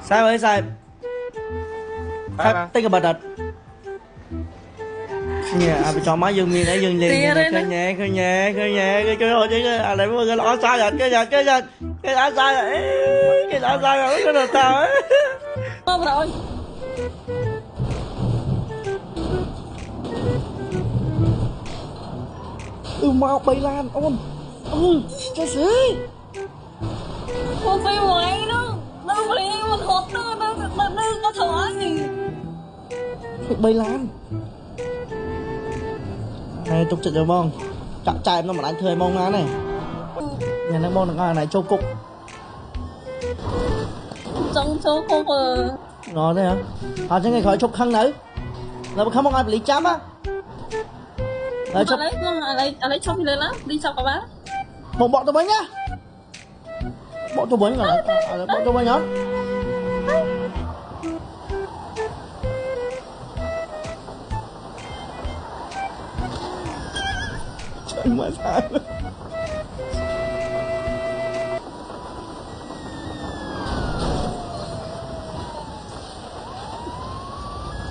Sai ơi sai. Tích cái bật đợt. Nè, à cho má dương miên để dương liền nè, khơi nhẹ, cái hồi chứ à lại cái lõ sai rồi, cái đã sai rồi, cái đã sai rồi, cái đồ tao á. Không rồi. Mau bay lan ôm. Cái gì? Không phải ngoài nó phải một hộp nó thở gì. Bay lan. Này trục trực được không? Chọn trai em nó mà đánh thuê mong á này. Nhà nó mong là này châu cục. Trong châu cục Ngon đấy hả? Họ sẽ ngày khỏi chục khăn nữ. Là không có ai bị chấm á. Lấy chọc lên á, đi chọc cả bác. Một bọn tôi bánh nhá. Bọn tôi bánh rồi. Bọn tôi bánh nhá. Trời mà sao?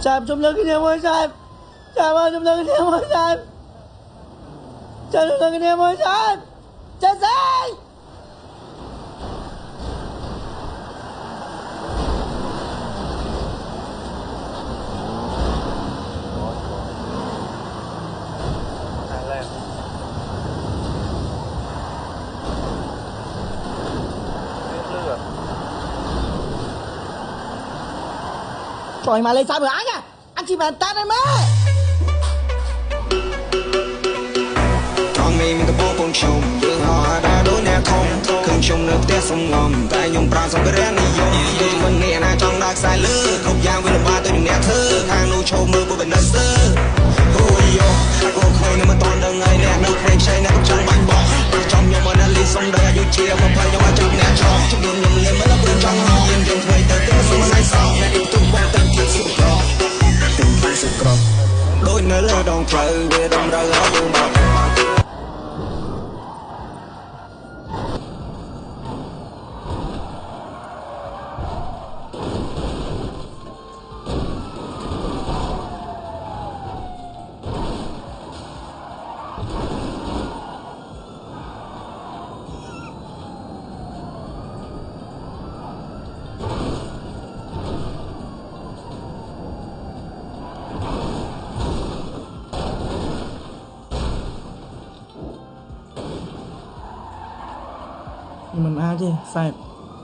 Chạm trong lưng cái niềm ơi chạm. Chạm ơi trong lưng cái niềm ơi chạm. Chạm trong lưng cái niềm ơi chạm. Chạm dây. Trời mà lên sao rồi anh à? Anh chỉ bàn tan em ơi. Con mình cái bố con chồng, nhưng họ đã đối nè không. Khương chồng nước té sông ngầm, tại nhung pra sông cái rẽ này dông. Tôi chúng mình nghe na trong dark side lư, không giang với lòng ba tôi đừng nè thơ. Thang nô châu mơ của bên đất sơ. Ôi yo, cô khơi nên mà toàn đơn ngày nè, nô khen say nè trong bánh bò. Trong nhau mà nó ly sông đời yêu chia không phải nhau trong nè trong. Trong đường nhầm lên mới là bên trong họ. Yên đường thuê tới tiếng sông say sông, nè yêu tung quan tâm thiệt sự cỏ. Tình thiệt sự cỏ. Đôi nơi là đòn trời, về đồng ra ở đường bọc. Nhưng mình ai chứ sai